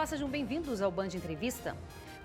Olá, sejam bem-vindos ao Band Entrevista.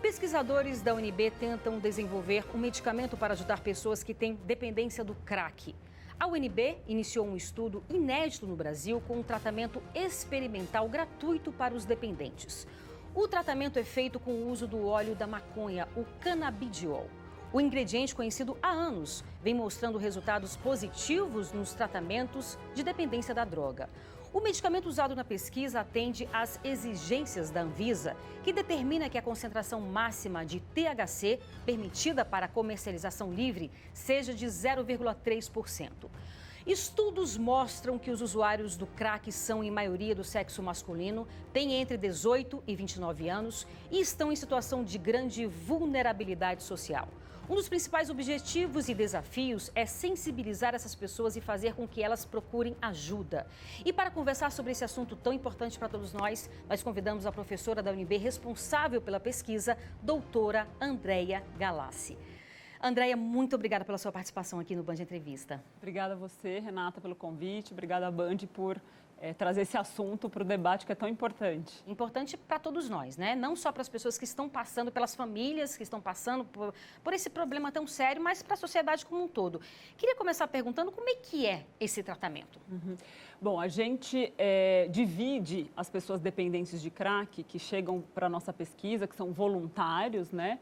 Pesquisadores da UNB tentam desenvolver um medicamento para ajudar pessoas que têm dependência do crack. A UNB iniciou um estudo inédito no Brasil com um tratamento experimental gratuito para os dependentes. O tratamento é feito com o uso do óleo da maconha, o canabidiol. O ingrediente, conhecido há anos, vem mostrando resultados positivos nos tratamentos de dependência da droga. O medicamento usado na pesquisa atende às exigências da Anvisa, que determina que a concentração máxima de THC permitida para a comercialização livre seja de 0,3%. Estudos mostram que os usuários do crack são, em maioria, do sexo masculino, têm entre 18 e 29 anos e estão em situação de grande vulnerabilidade social. Um dos principais objetivos e desafios é sensibilizar essas pessoas e fazer com que elas procurem ajuda. E para conversar sobre esse assunto tão importante para todos nós convidamos a professora da UNB responsável pela pesquisa, doutora Andréia Galassi. Andréia, muito obrigada pela sua participação aqui no Band Entrevista. Obrigada a você, Renata, pelo convite. Obrigada a Band por trazer esse assunto para o debate que é tão importante. Importante para todos nós, né? Não só para as pessoas que estão passando, pelas famílias que estão passando por esse problema tão sério, mas para a sociedade como um todo. Queria começar perguntando como é que é esse tratamento. Bom, a gente divide as pessoas dependentes de crack que chegam para a nossa pesquisa, que são voluntários, né?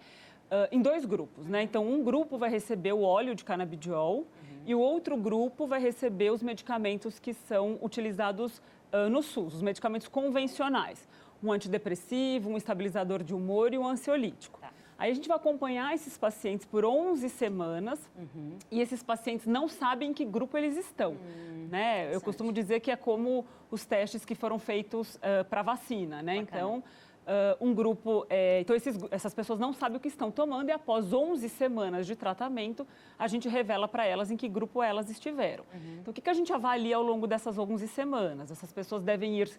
Em dois grupos, né? Então, um grupo vai receber o óleo de canabidiol e o outro grupo vai receber os medicamentos que são utilizados no SUS, os medicamentos convencionais. Um antidepressivo, um estabilizador de humor e um ansiolítico. Tá. Aí a gente vai acompanhar esses pacientes por 11 semanas e esses pacientes não sabem em que grupo eles estão, né? Eu costumo dizer que é como os testes que foram feitos para vacina, né? Bacana. Então, um grupo, então essas pessoas não sabem o que estão tomando e após 11 semanas de tratamento, a gente revela para elas em que grupo elas estiveram. Então, o que a gente avalia ao longo dessas 11 semanas? Essas pessoas devem ir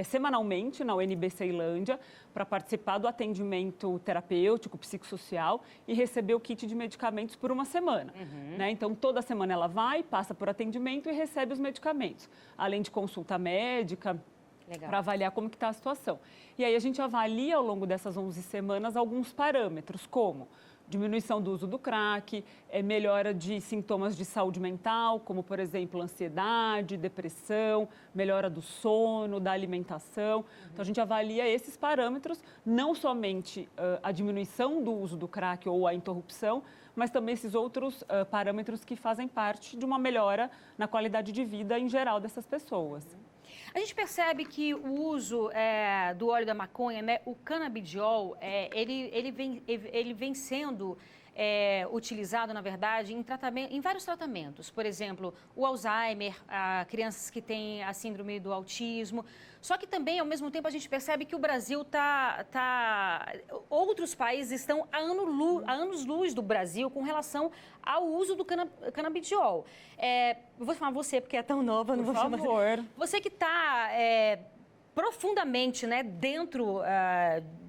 semanalmente na UNB Ceilândia para participar do atendimento terapêutico, psicossocial e receber o kit de medicamentos por uma semana. Né? Então, toda semana ela vai, passa por atendimento e recebe os medicamentos, além de consulta médica, para avaliar como que está a situação. E aí a gente avalia ao longo dessas 11 semanas alguns parâmetros, como diminuição do uso do crack, melhora de sintomas de saúde mental, como, por exemplo, ansiedade, depressão, melhora do sono, da alimentação. Então, a gente avalia esses parâmetros, não somente a diminuição do uso do crack ou a interrupção, mas também esses outros parâmetros que fazem parte de uma melhora na qualidade de vida em geral dessas pessoas. A gente percebe que o uso do óleo da maconha, né, o canabidiol, ele vem sendo utilizado, na verdade, em vários tratamentos. Por exemplo, o Alzheimer, crianças que têm a síndrome do autismo. Só que também, ao mesmo tempo, a gente percebe que o Brasil outros países estão a anos-luz do Brasil com relação ao uso do canabidiol. Eu vou chamar você, porque é tão nova, não vou chamar. Por favor. Você que está profundamente, né, dentro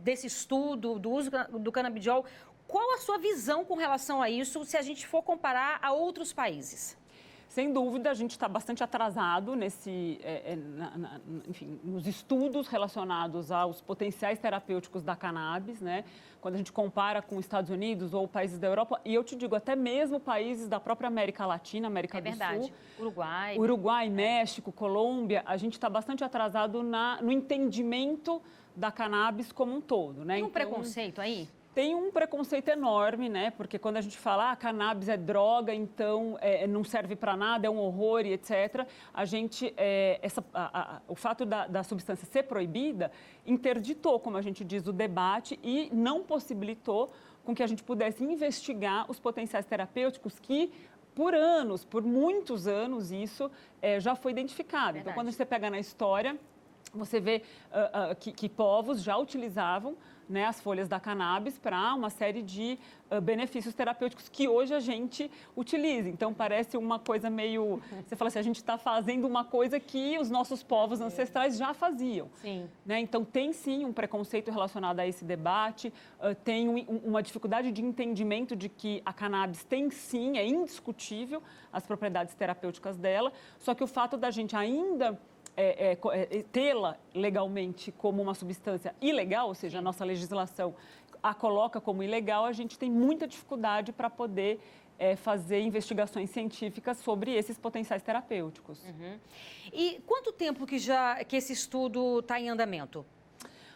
desse estudo do uso do canabidiol, qual a sua visão com relação a isso, se a gente for comparar a outros países? Sem dúvida, a gente está bastante atrasado nos estudos relacionados aos potenciais terapêuticos da cannabis, né? Quando a gente compara com os Estados Unidos ou países da Europa, e eu te digo, até mesmo países da própria América Latina, América do Sul. Uruguai, México, Colômbia, a gente está bastante atrasado no entendimento da cannabis como um todo, né? Tem um preconceito aí? Tem um preconceito enorme, né? Porque quando a gente fala cannabis é droga, então não serve para nada, é um horror e etc., o fato da substância ser proibida interditou, como a gente diz, o debate e não possibilitou com que a gente pudesse investigar os potenciais terapêuticos que, por muitos anos, isso já foi identificado. Verdade. Então, quando você pega na história, você vê que povos já utilizavam, né, as folhas da cannabis para uma série de benefícios terapêuticos que hoje a gente utiliza. Então, parece uma coisa meio... Você fala assim, a gente está fazendo uma coisa que os nossos povos ancestrais já faziam. Sim. Né? Então, tem sim um preconceito relacionado a esse debate, tem uma dificuldade de entendimento de que a cannabis tem sim, é indiscutível as propriedades terapêuticas dela, só que o fato da gente ainda tê-la legalmente como uma substância ilegal, ou seja, a nossa legislação a coloca como ilegal, a gente tem muita dificuldade para poder fazer investigações científicas sobre esses potenciais terapêuticos. E quanto tempo que esse estudo está em andamento?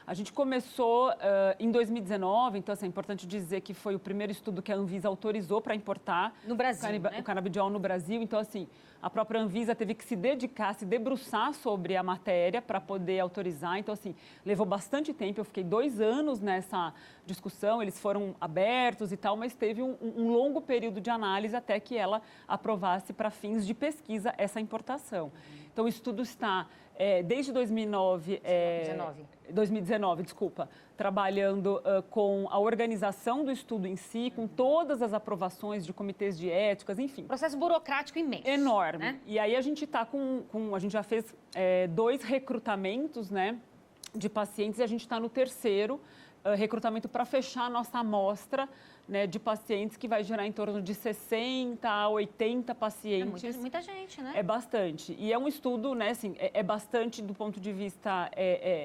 A gente começou em 2019, então assim, é importante dizer que foi o primeiro estudo que a Anvisa autorizou para importar no Brasil, o canabidiol no Brasil. Então, assim, a própria Anvisa teve que se dedicar, se debruçar sobre a matéria para poder autorizar. Então, assim, levou bastante tempo. Eu fiquei 2 anos nessa discussão, eles foram abertos e tal, mas teve um longo período de análise até que ela aprovasse para fins de pesquisa essa importação. Então, o estudo está desde 2019, trabalhando com a organização do estudo em si, com todas as aprovações de comitês de éticas, enfim. Processo burocrático imenso. Enorme. Né? E aí a gente está a gente já fez 2 recrutamentos, né, de pacientes e a gente está no 3º recrutamento para fechar a nossa amostra, né, de pacientes, que vai gerar em torno de 60 a 80 pacientes. É muita gente, né? É bastante. E é um estudo, né, assim, é bastante do ponto de vista,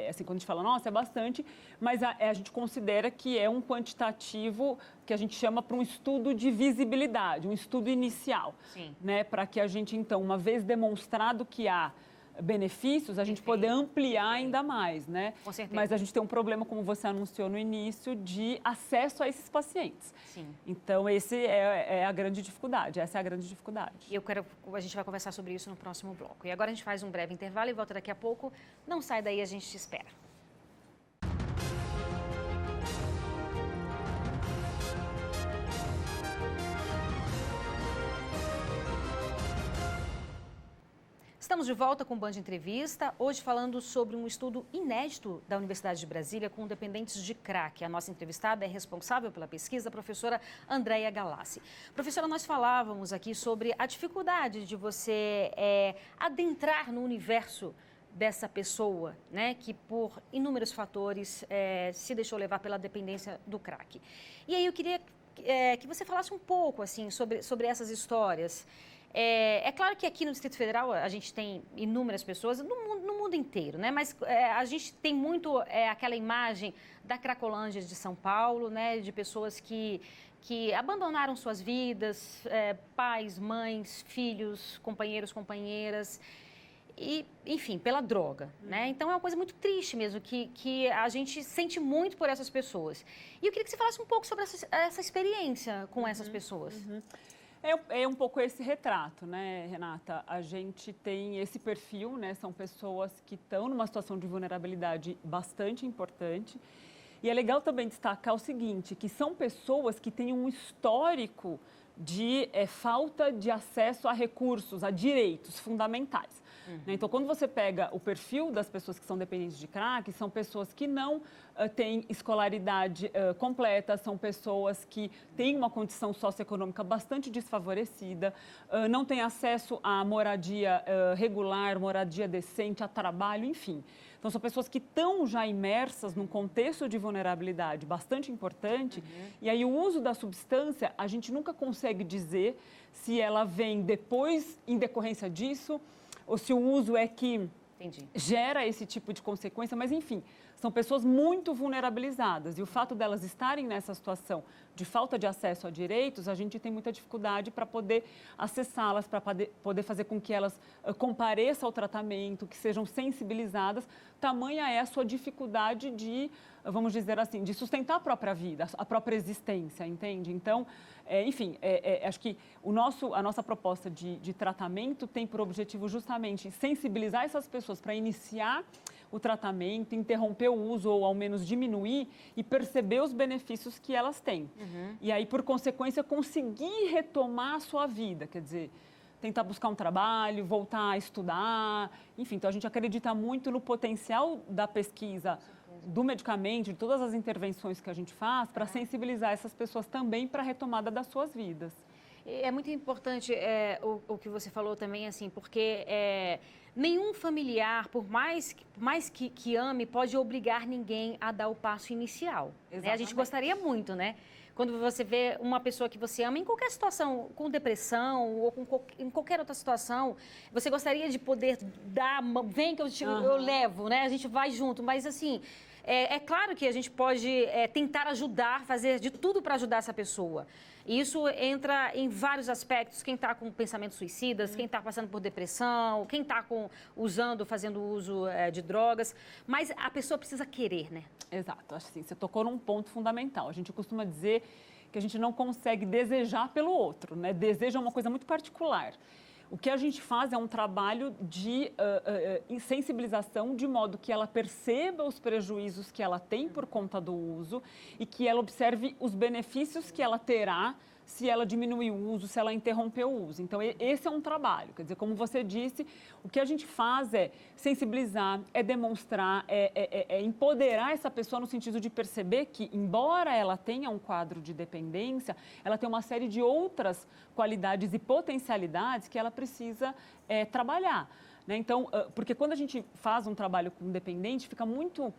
assim, quando a gente fala, nossa, é bastante, mas a gente considera que é um quantitativo que a gente chama para um estudo de visibilidade, um estudo inicial. Sim. Né, para que a gente, então, uma vez demonstrado que há benefícios, a gente poder ampliar ainda mais, né? Com certeza. Mas a gente tem um problema, como você anunciou no início, de acesso a esses pacientes. Sim. Então, esse é a grande dificuldade, essa é a grande dificuldade. E a gente vai conversar sobre isso no próximo bloco. E agora a gente faz um breve intervalo e volta daqui a pouco. Não sai daí, a gente te espera. Estamos de volta com o Band Entrevista, hoje falando sobre um estudo inédito da Universidade de Brasília com dependentes de crack. A nossa entrevistada é responsável pela pesquisa, a professora Andréia Galassi. Professora, nós falávamos aqui sobre a dificuldade de você adentrar no universo dessa pessoa, né, que por inúmeros fatores se deixou levar pela dependência do crack. E aí eu queria que você falasse um pouco assim, sobre essas histórias. É claro que aqui no Distrito Federal a gente tem inúmeras pessoas, no mundo inteiro, né? Mas a gente tem muito aquela imagem da Cracolândia de São Paulo, né? De pessoas que abandonaram suas vidas, pais, mães, filhos, companheiros, companheiras, e, enfim, pela droga, né? Então é uma coisa muito triste mesmo, que a gente sente muito por essas pessoas. E eu queria que você falasse um pouco sobre essa experiência com essas pessoas. É um pouco esse retrato, né, Renata? A gente tem esse perfil, né? São pessoas que estão numa situação de vulnerabilidade bastante importante. E é legal também destacar o seguinte, que são pessoas que têm um histórico de falta de acesso a recursos, a direitos fundamentais. Né? Então, quando você pega o perfil das pessoas que são dependentes de crack, são pessoas que não têm escolaridade completa, são pessoas que têm uma condição socioeconômica bastante desfavorecida, não têm acesso a moradia regular, moradia decente, a trabalho, enfim. Então, são pessoas que estão já imersas num contexto de vulnerabilidade bastante importante. E aí, o uso da substância, a gente nunca consegue dizer se ela vem depois, em decorrência disso, ou se o uso é que gera esse tipo de consequência. Mas, enfim, são pessoas muito vulnerabilizadas. E o fato delas estarem nessa situação de falta de acesso a direitos, a gente tem muita dificuldade para poder acessá-las, para poder fazer com que elas compareçam ao tratamento, que sejam sensibilizadas. Tamanha é a sua dificuldade de, vamos dizer assim, de sustentar a própria vida, a própria existência, entende? Então, enfim, acho que a nossa proposta de tratamento tem por objetivo justamente sensibilizar essas pessoas para iniciar o tratamento, interromper o uso ou ao menos diminuir e perceber os benefícios que elas têm. E aí, por consequência, conseguir retomar a sua vida, quer dizer, tentar buscar um trabalho, voltar a estudar, enfim. Então, a gente acredita muito no potencial da pesquisa, do medicamento, de todas as intervenções que a gente faz para sensibilizar essas pessoas também para a retomada das suas vidas. É muito importante o que você falou também, assim, porque nenhum familiar, por mais que ame, pode obrigar ninguém a dar o passo inicial. Né? A gente gostaria muito, né? quando você vê uma pessoa que você ama em qualquer situação, com depressão ou em qualquer outra situação, você gostaria de poder dar, vem que eu levo, né? A gente vai junto, mas assim, é claro que a gente pode tentar ajudar, fazer de tudo para ajudar essa pessoa. E isso entra em vários aspectos. Quem está com pensamentos suicidas, quem está passando por depressão, quem está fazendo uso de drogas. Mas a pessoa precisa querer, né? Exato. Acho que você tocou num ponto fundamental. A gente costuma dizer que a gente não consegue desejar pelo outro, né? Desejo é uma coisa muito particular. O que a gente faz é um trabalho de sensibilização, de modo que ela perceba os prejuízos que ela tem por conta do uso e que ela observe os benefícios que ela terá se ela diminuir o uso, se ela interromper o uso. Então, esse é um trabalho. Quer dizer, como você disse, o que a gente faz é sensibilizar, é demonstrar, é empoderar essa pessoa no sentido de perceber que, embora ela tenha um quadro de dependência, ela tem uma série de outras qualidades e potencialidades que ela precisa trabalhar, né? Então, porque quando a gente faz um trabalho com dependente, fica muito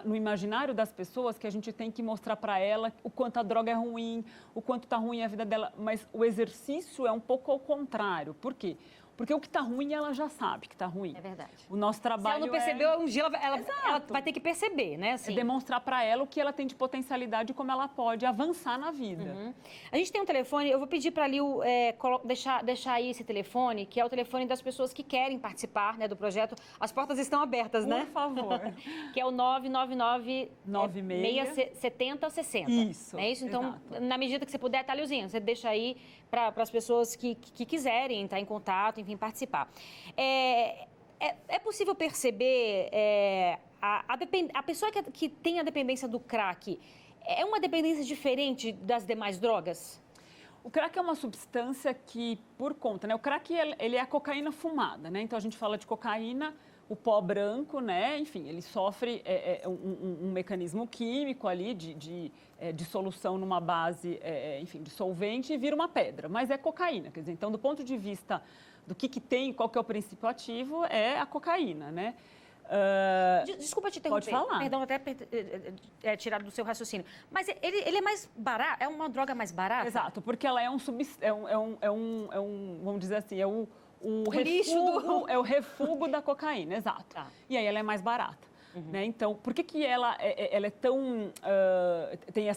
no imaginário das pessoas que a gente tem que mostrar para ela o quanto a droga é ruim, o quanto está ruim a vida dela, mas o exercício é um pouco ao contrário. Por quê? Porque o que está ruim, ela já sabe que está ruim. É verdade. O nosso trabalho se ela não percebeu, um dia ela vai ter que perceber, né? Assim. É demonstrar para ela o que ela tem de potencialidade e como ela pode avançar na vida. A gente tem um telefone, eu vou pedir para a Lil deixar aí esse telefone, que é o telefone das pessoas que querem participar, né, do projeto. As portas estão abertas, né? Por favor. Que é o 999-7060. Isso. É isso? Então, exato. Na medida que você puder, tá, Lilzinha, você deixa aí para as pessoas que quiserem entrar em contato, enfim, participar. É possível perceber a pessoa que tem a dependência do crack, é uma dependência diferente das demais drogas? O crack é uma substância que, por conta, né? O crack, ele é a cocaína fumada, né? Então, a gente fala de cocaína, o pó branco, né? Enfim, ele sofre um mecanismo químico ali de dissolução numa base, enfim, de solvente e vira uma pedra. Mas é cocaína, quer dizer, então, do ponto de vista do que tem, qual que é o princípio ativo, é a cocaína, né? Desculpa te interromper. Pode falar. Perdão, até tirar do seu raciocínio. Mas ele é mais barato? É uma droga mais barata? Exato, porque ela é vamos dizer assim, o refúgio da cocaína, exato. Tá. E aí ela é mais barata. Né? Então, por que ela é tão... tem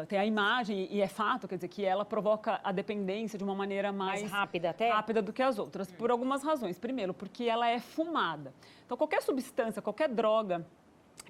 tem a imagem, e é fato, quer dizer, que ela provoca a dependência de uma maneira mais rápida até? Rápida do que as outras, por algumas razões. Primeiro, porque ela é fumada. Então, qualquer substância, qualquer droga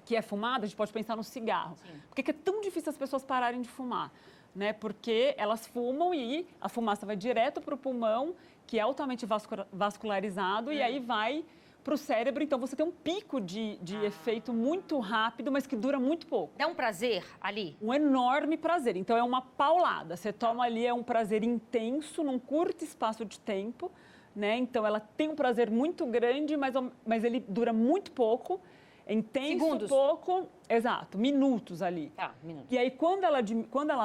que é fumada, a gente pode pensar no cigarro. Sim. Por que é tão difícil as pessoas pararem de fumar? Né? Porque elas fumam e a fumaça vai direto para o pulmão, que é altamente vascularizado, e aí vai para o cérebro. Então, você tem um pico de efeito muito rápido, mas que dura muito pouco. Dá um prazer ali? Um enorme prazer. Então, é uma paulada. Você toma ali, é um prazer intenso, num curto espaço de tempo, né? Então, ela tem um prazer muito grande, mas ele dura muito pouco. É intenso, segundos. Pouco, exato, minutos ali. Tá, minutos. E aí, quando ela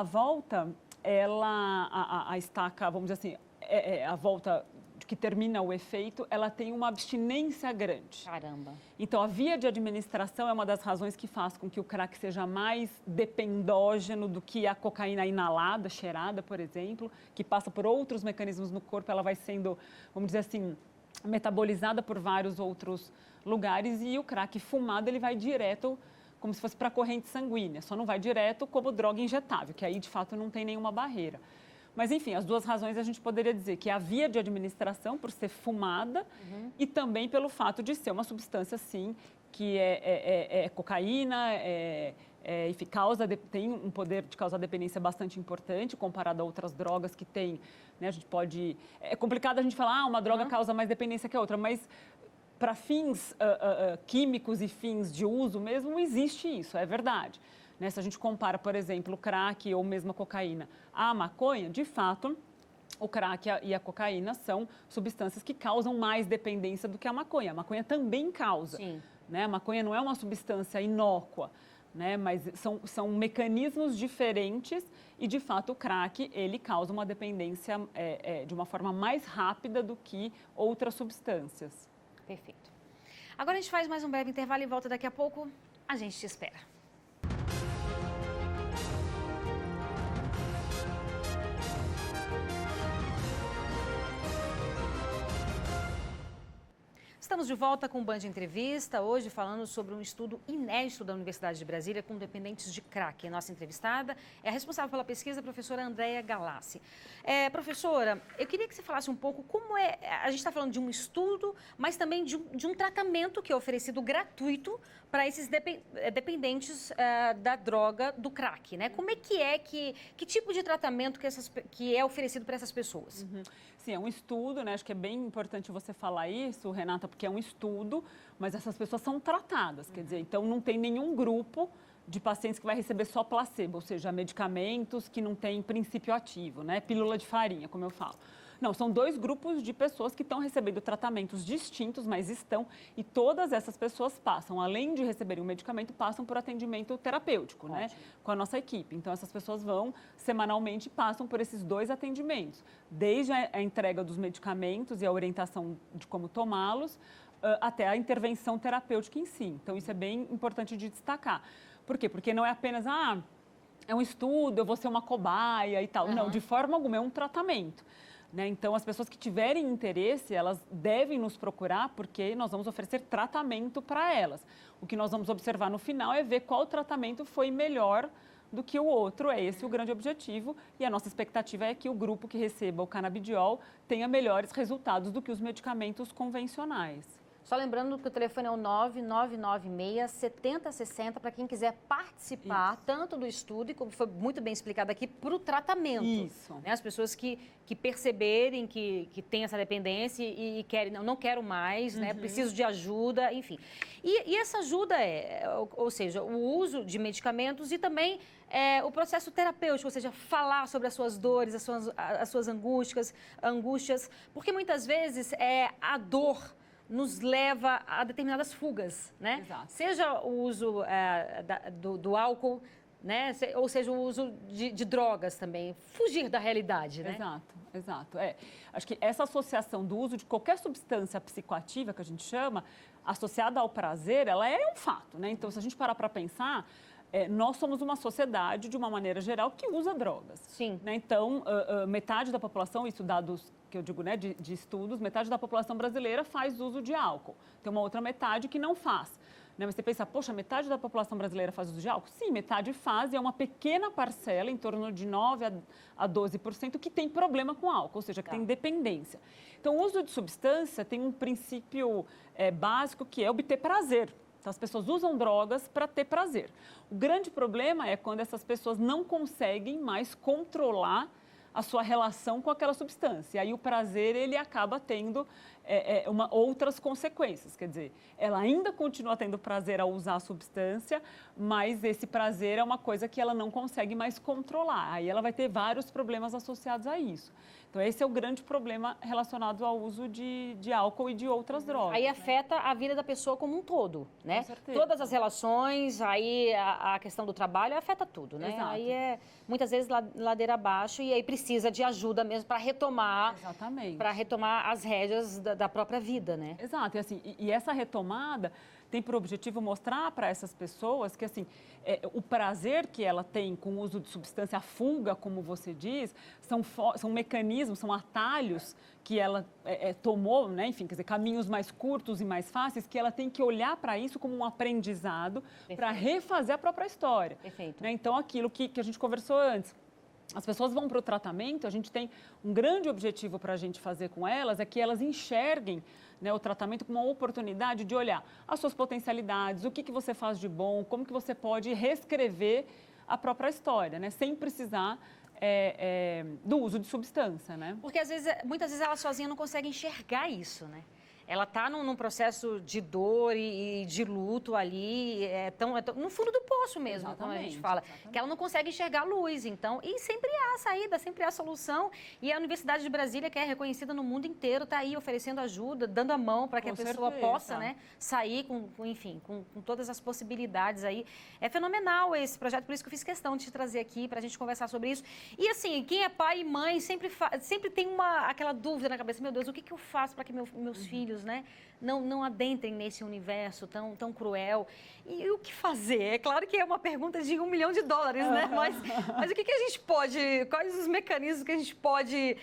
volta, a estaca, vamos dizer assim, a volta que termina o efeito, ela tem uma abstinência grande. Caramba. Então, a via de administração é uma das razões que faz com que o crack seja mais dependógeno do que a cocaína inalada, cheirada, por exemplo, que passa por outros mecanismos no corpo, ela vai sendo, vamos dizer assim, metabolizada por vários outros lugares, e o crack fumado, ele vai direto, como se fosse para a corrente sanguínea, só não vai direto como droga injetável, que aí, de fato, não tem nenhuma barreira. Mas, enfim, as duas razões a gente poderia dizer que é a via de administração, por ser fumada, e também pelo fato de ser uma substância, sim, que é cocaína, enfim, tem um poder de causar dependência bastante importante, comparado a outras drogas que tem, né, a gente pode... É complicado a gente falar, uma droga causa mais dependência que a outra, mas para fins químicos e fins de uso mesmo, existe isso, é verdade. Né? Se a gente compara, por exemplo, o crack ou mesmo a cocaína à maconha, de fato, o crack e a cocaína são substâncias que causam mais dependência do que a maconha. A maconha também causa. Sim. Né? A maconha não é uma substância inócua, né? Mas são mecanismos diferentes e, de fato, o crack ele causa uma dependência de uma forma mais rápida do que outras substâncias. Perfeito. Agora a gente faz mais um breve intervalo e volta daqui a pouco. A gente te espera. Estamos de volta com o Band Entrevista, hoje falando sobre um estudo inédito da Universidade de Brasília com dependentes de crack. A nossa entrevistada é a responsável pela pesquisa, a professora Andréia Galassi. Professora, eu queria que você falasse um pouco como é... A gente está falando de um estudo, mas também de um tratamento que é oferecido gratuito para esses dependentes da droga, do crack, né? Como é que tipo de tratamento que é oferecido para essas pessoas? Uhum. Sim, é um estudo, né? Acho que é bem importante você falar isso, Renata, porque é um estudo, mas essas pessoas são tratadas, quer dizer, então não tem nenhum grupo de pacientes que vai receber só placebo, ou seja, medicamentos que não têm princípio ativo, né? Pílula de farinha, como eu falo. Não, são dois grupos de pessoas que estão recebendo tratamentos distintos, mas estão, e todas essas pessoas passam, além de receberem o medicamento, passam por atendimento terapêutico, né? Com a nossa equipe. Então, essas pessoas vão, semanalmente, passam por esses dois atendimentos, desde a entrega dos medicamentos e a orientação de como tomá-los, até a intervenção terapêutica em si. Então, isso é bem importante de destacar. Por quê? Porque não é apenas, é um estudo, eu vou ser uma cobaia e tal. Não, de forma alguma, é um tratamento. Né? Então, as pessoas que tiverem interesse, elas devem nos procurar, porque nós vamos oferecer tratamento para elas. O que nós vamos observar no final é ver qual tratamento foi melhor do que o outro. É esse o grande objetivo. E a nossa expectativa é que o grupo que receba o canabidiol tenha melhores resultados do que os medicamentos convencionais. Só lembrando que o telefone é o 9996-7060 para quem quiser participar tanto do estudo e, como foi muito bem explicado aqui, para o tratamento. Isso. Né? As pessoas que perceberem que tem essa dependência e querem, não quero mais, né? Preciso de ajuda, enfim. E essa ajuda ou seja, o uso de medicamentos e também o processo terapêutico, ou seja, falar sobre as suas dores, as suas angústias, porque muitas vezes a dor nos leva a determinadas fugas, né? Exato. Seja o uso do álcool, né? Ou seja, o uso de drogas também. Fugir da realidade, né? Exato. Acho que essa associação do uso de qualquer substância psicoativa, que a gente chama, associada ao prazer, ela é um fato, né? Então, se a gente parar para pensar, nós somos uma sociedade, de uma maneira geral, que usa drogas. Sim. Né? Então, metade da população, isso dados que eu digo, né, de estudos, metade da população brasileira faz uso de álcool. Tem uma outra metade que não faz. Né? Mas você pensa, poxa, metade da população brasileira faz uso de álcool? Sim, metade faz, e é uma pequena parcela, em torno de 9% a 12%, que tem problema com álcool, ou seja, que tem dependência. Então, o uso de substância tem um princípio básico, que é obter prazer. Então, as pessoas usam drogas para ter prazer. O grande problema é quando essas pessoas não conseguem mais controlar a sua relação com aquela substância. E aí o prazer, ele acaba tendo outras consequências. Quer dizer, ela ainda continua tendo prazer ao usar a substância, mas esse prazer é uma coisa que ela não consegue mais controlar. Aí ela vai ter vários problemas associados a isso. Então, esse é o grande problema relacionado ao uso de álcool e de outras drogas. Aí afeta a vida da pessoa como um todo, né? Com certeza. Todas as relações, aí a questão do trabalho afeta tudo, né? Exato. Aí muitas vezes ladeira abaixo e aí precisa de ajuda mesmo para retomar. Exatamente. Para retomar as rédeas da própria vida, né? Exato. E, assim, e essa retomada tem por objetivo mostrar para essas pessoas que, assim, o prazer que ela tem com o uso de substância, a fuga, como você diz, são mecanismos, são atalhos que ela tomou, né? Enfim, quer dizer, caminhos mais curtos e mais fáceis, que ela tem que olhar para isso como um aprendizado para refazer a própria história. Perfeito. Né? Então, aquilo que a gente conversou antes. As pessoas vão para o tratamento, a gente tem um grande objetivo para a gente fazer com elas, é que elas enxerguem, né, o tratamento como uma oportunidade de olhar as suas potencialidades, o que você faz de bom, como que você pode reescrever a própria história, né, sem precisar do uso de substância, né? Porque muitas vezes ela sozinha não consegue enxergar isso, né? Ela está num processo de dor e de luto ali, no fundo do poço mesmo, Exatamente, como a gente fala, exatamente. que ela não consegue enxergar a luz, então, e sempre há saída, sempre há solução, e a Universidade de Brasília, que é reconhecida no mundo inteiro, está aí oferecendo ajuda, dando a mão para que a pessoa possa, né, sair com todas as possibilidades aí. É fenomenal esse projeto, por isso que eu fiz questão de te trazer aqui para a gente conversar sobre isso. E assim, quem é pai e mãe sempre tem aquela dúvida na cabeça, meu Deus, o que eu faço para que meus filhos, né, não adentrem nesse universo tão cruel. E o que fazer? É claro que é uma pergunta de $1 milhão, né? Mas o que a gente pode, quais os mecanismos que a gente pode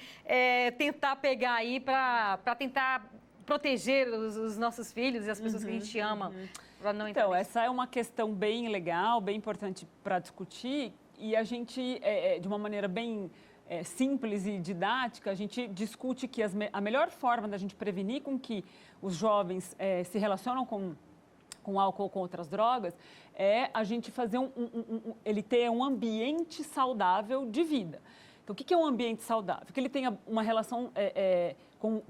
tentar pegar aí para tentar proteger os nossos filhos e as pessoas que a gente ama. Pra não entrar Então, essa é uma questão bem legal, bem importante para discutir. E a gente, de uma maneira bem simples e didática, a gente discute que a melhor forma da gente prevenir com que os jovens se relacionam com álcool ou com outras drogas é a gente fazer ele ter um ambiente saudável de vida. Então, o que é um ambiente saudável? Que ele tenha uma relação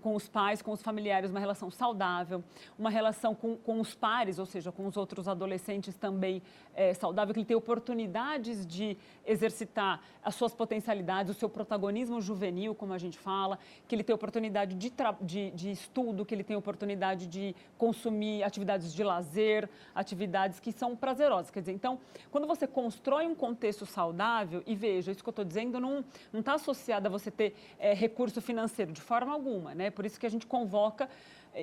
com os pais, com os familiares, uma relação saudável, uma relação com os pares, ou seja, com os outros adolescentes também saudável, que ele tenha oportunidades de exercitar as suas potencialidades, o seu protagonismo juvenil, como a gente fala, que ele tenha oportunidade de estudo, que ele tenha oportunidade de consumir atividades de lazer, atividades que são prazerosas. Quer dizer, então, quando você constrói um contexto saudável, e veja, isso que eu estou dizendo não está associado a você ter recurso financeiro, de forma alguma. Né? Por isso que a gente convoca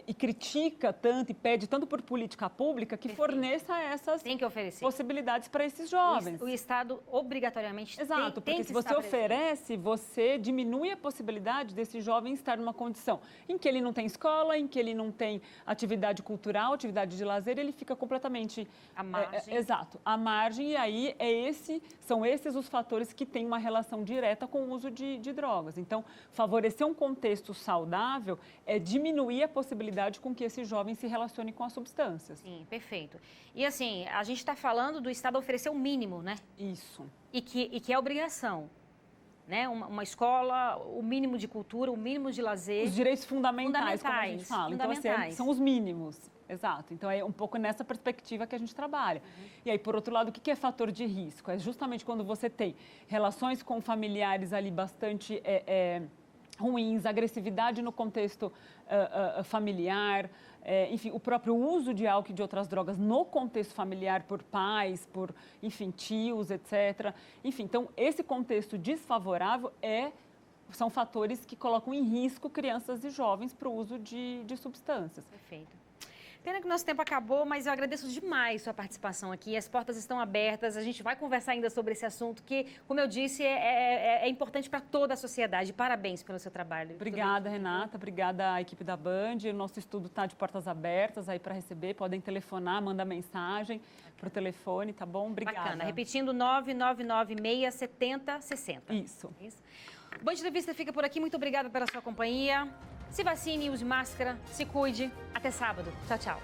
e critica tanto e pede tanto por política pública que forneça essas possibilidades para esses jovens. O Estado obrigatoriamente Exato, tem porque se você oferece, você diminui a possibilidade desse jovem estar numa condição em que ele não tem escola, em que ele não tem atividade cultural, atividade de lazer, ele fica completamente à margem. Exato, à margem, e aí são esses os fatores que têm uma relação direta com o uso de drogas. Então, favorecer um contexto saudável é diminuir a possibilidade com que esse jovem se relacione com as substâncias. Sim, perfeito. E assim, a gente está falando do Estado oferecer o mínimo, né? Isso. E que é obrigação, né? Uma escola, o mínimo de cultura, o mínimo de lazer. Os direitos fundamentais, como a gente fala. Então, assim, são os mínimos. Exato. Então, é um pouco nessa perspectiva que a gente trabalha. E aí, por outro lado, o que é fator de risco? É justamente quando você tem relações com familiares ali bastante ruins, agressividade no contexto familiar, enfim, o próprio uso de álcool e de outras drogas no contexto familiar por pais, por, enfim, tios, etc. Enfim, então, esse contexto desfavorável são fatores que colocam em risco crianças e jovens para o uso de substâncias. Perfeito. Pena que o nosso tempo acabou, mas eu agradeço demais sua participação aqui. As portas estão abertas, a gente vai conversar ainda sobre esse assunto que, como eu disse, é importante para toda a sociedade. Parabéns pelo seu trabalho. Obrigada, Renata. Obrigada à equipe da Band. O nosso estudo está de portas abertas aí para receber. Podem telefonar, mandar mensagem para o telefone, tá bom? Obrigada. Bacana. Repetindo, 999967060. Isso. O Band Entrevista fica por aqui. Muito obrigada pela sua companhia. Se vacine, use máscara, se cuide. Até sábado. Tchau, tchau.